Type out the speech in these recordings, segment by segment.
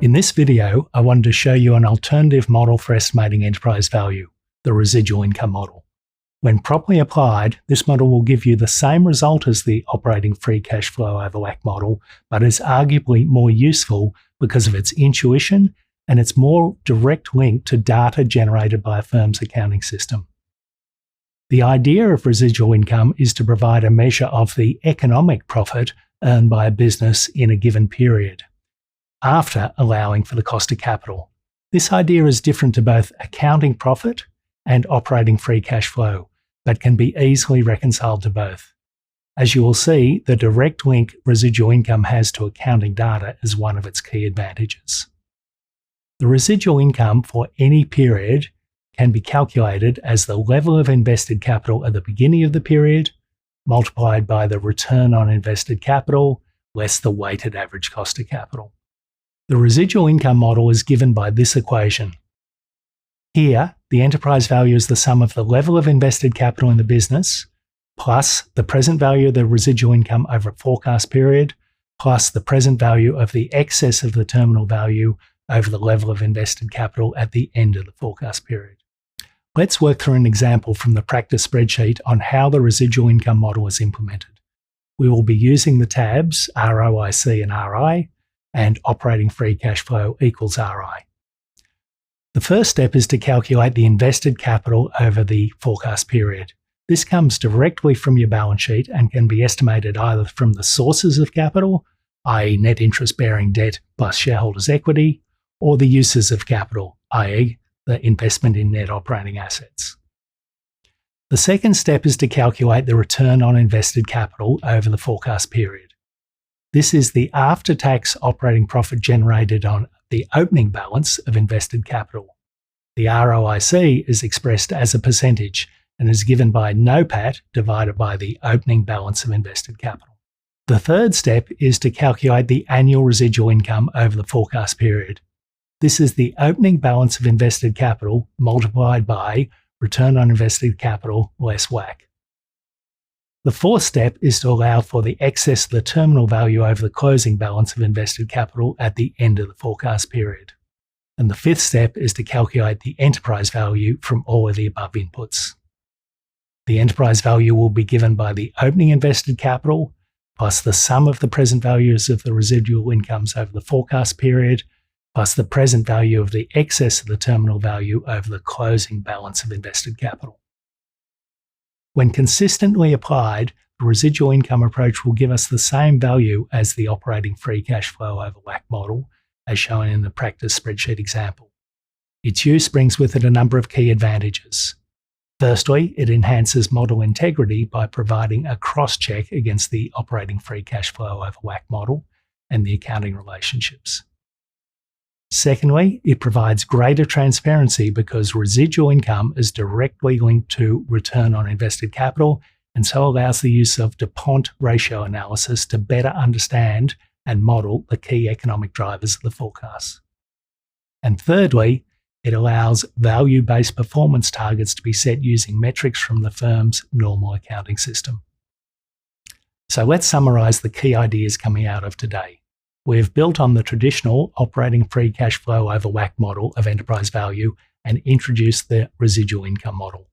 In this video, I wanted to show you an alternative model for estimating enterprise value, the residual income model. When properly applied, this model will give you the same result as the operating free cash flow over WACC model, but is arguably more useful because of its intuition and its more direct link to data generated by a firm's accounting system. The idea of residual income is to provide a measure of the economic profit earned by a business in a given period, after allowing for the cost of capital. This idea is different to both accounting profit and operating free cash flow, but can be easily reconciled to both. As you will see, the direct link residual income has to accounting data is one of its key advantages. The residual income for any period can be calculated as the level of invested capital at the beginning of the period, multiplied by the return on invested capital, less the weighted average cost of capital. The residual income model is given by this equation. Here, the enterprise value is the sum of the level of invested capital in the business, plus the present value of the residual income over a forecast period, plus the present value of the excess of the terminal value over the level of invested capital at the end of the forecast period. Let's work through an example from the practice spreadsheet on how the residual income model is implemented. We will be using the tabs ROIC and RI, and operating free cash flow equals RI. The first step is to calculate the invested capital over the forecast period. This comes directly from your balance sheet and can be estimated either from the sources of capital, i.e. net interest-bearing debt plus shareholders' equity, or the uses of capital, i.e. the investment in net operating assets. The second step is to calculate the return on invested capital over the forecast period. This is the after-tax operating profit generated on the opening balance of invested capital. The ROIC is expressed as a percentage and is given by NOPAT divided by the opening balance of invested capital. The third step is to calculate the annual residual income over the forecast period. This is the opening balance of invested capital multiplied by return on invested capital less WACC. The fourth step is to allow for the excess of the terminal value over the closing balance of invested capital at the end of the forecast period. And the fifth step is to calculate the enterprise value from all of the above inputs. The enterprise value will be given by the opening invested capital plus the sum of the present values of the residual incomes over the forecast period plus the present value of the excess of the terminal value over the closing balance of invested capital. When consistently applied, the residual income approach will give us the same value as the operating free cash flow over WACC model, as shown in the practice spreadsheet example. Its use brings with it a number of key advantages. Firstly, it enhances model integrity by providing a cross-check against the operating free cash flow over WACC model and the accounting relationships. Secondly, it provides greater transparency because residual income is directly linked to return on invested capital and so allows the use of DuPont ratio analysis to better understand and model the key economic drivers of the forecast. And thirdly, it allows value-based performance targets to be set using metrics from the firm's normal accounting system. So let's summarize the key ideas coming out of today. We have built on the traditional operating free cash flow over WACC model of enterprise value and introduced the residual income model.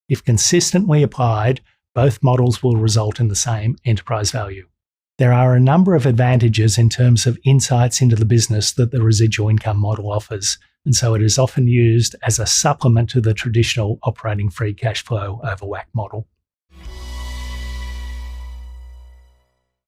If consistently applied, both models will result in the same enterprise value. There are a number of advantages in terms of insights into the business that the residual income model offers, and so it is often used as a supplement to the traditional operating free cash flow over WACC model.